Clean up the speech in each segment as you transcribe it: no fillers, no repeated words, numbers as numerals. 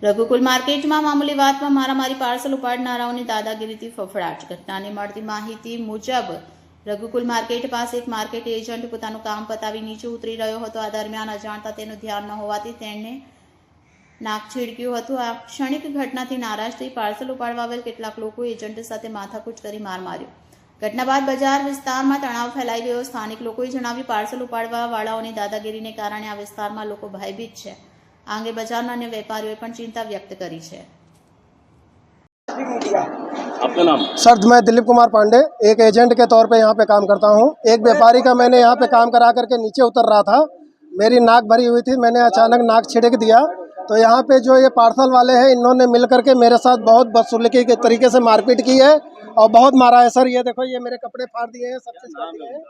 રઘુકુલ માર્કેટમાં મામૂલી વાતમાં મારામારી પાર્સલ ઉપાડનારાઓની દાદાગીરીથી ફફડાટ. ઘટનાની મળતી માહિતી મુજબ રઘુકુલ માર્કેટ પાસે એક માર્કેટ એજન્ટ પોતાનું કામ પતાવી નીચે ઉતરી રહ્યો હતો. આ દરમિયાન અજાણતા તેનું ધ્યાન ન હોવાથી તેણે નાક છીડક્યું હતું. આ ક્ષણિક ઘટનાથી નારાજ થઈ પાર્સલ ઉપાડવા આવેલ કેટલાક લોકો એજન્ટ સાથે માથાકૂટ કરી માર માર્યો. ઘટના બાદ બજાર વિસ્તારમાં તણાવ ફેલાઈ ગયો. સ્થાનિક લોકોએ જણાવ્યું પાર્સલ ઉપાડવા વાળાઓની દાદાગીરીને કારણે આ વિસ્તારમાં લોકો ભયભીત છે. આ અંગે બજારના અન્ય વેપારીઓએ પણ ચિંતા વ્યક્ત કરી છે. आपका नाम? सर, मैं दिलीप कुमार पांडे एक एजेंट के तौर पे यहाँ पे काम करता हूँ। एक व्यापारी का मैंने यहाँ पे काम करा करके नीचे उतर रहा था, मेरी नाक भरी हुई थी, मैंने अचानक नाक छिड़क दिया तो यहाँ पे जो ये पार्सल वाले हैं इन्होंने मिल करके मेरे साथ बहुत बदसलूकी के तरीके से मारपीट की है और बहुत मारा है। सर ये देखो, ये मेरे कपड़े फाड़ दिए हैं, सब चीज़ कर दिए हैं।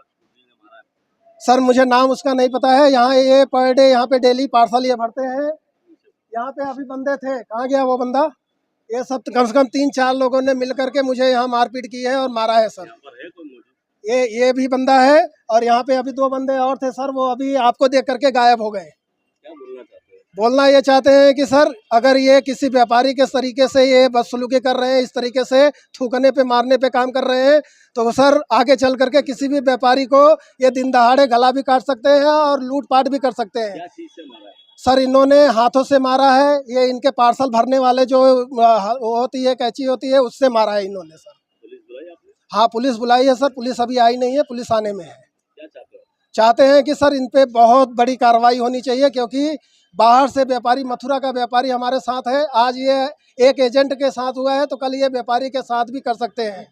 सर मुझे नाम उसका नहीं पता है। यहाँ ये पर डे यहाँ पे डेली पार्सल ये भरते हैं। यहाँ पे अभी बंदे थे, कहाँ गया वो बंदा? ये सब कम से कम 3-4 लोगों ने मिल करके मुझे यहाँ मारपीट की है और मारा है सर। ये भी बंदा है और यहाँ पे अभी 2 बंदे और थे सर, वो अभी आपको देख करके गायब हो गए। बोलना ये चाहते हैं कि सर अगर ये किसी व्यापारी के तरीके से ये बदसलूकी कर रहे हैं, इस तरीके से थूकने पे मारने पे काम कर रहे हैं, तो सर आगे चल करके किसी भी व्यापारी को ये दिन दहाड़े गला भी काट सकते हैं और लूटपाट भी कर सकते हैं। क्या चीज से मारा है? सर इन्होंने हाथों से मारा है। ये इनके पार्सल भरने वाले जो वो होती है, कैंची होती है, उससे मारा है इन्होंने सर। पुलिस बुलाई आपने? हाँ पुलिस बुलाई है सर, पुलिस अभी आई नहीं है, पुलिस आने में है। क्या चाहते हो? चाहते हैं कि सर इन पे बहुत बड़ी कार्रवाई होनी चाहिए, क्योंकि बाहर से व्यापारी, मथुरा का व्यापारी हमारे साथ है। आज ये एक एजेंट के साथ हुआ है तो कल ये व्यापारी के साथ भी कर सकते हैं।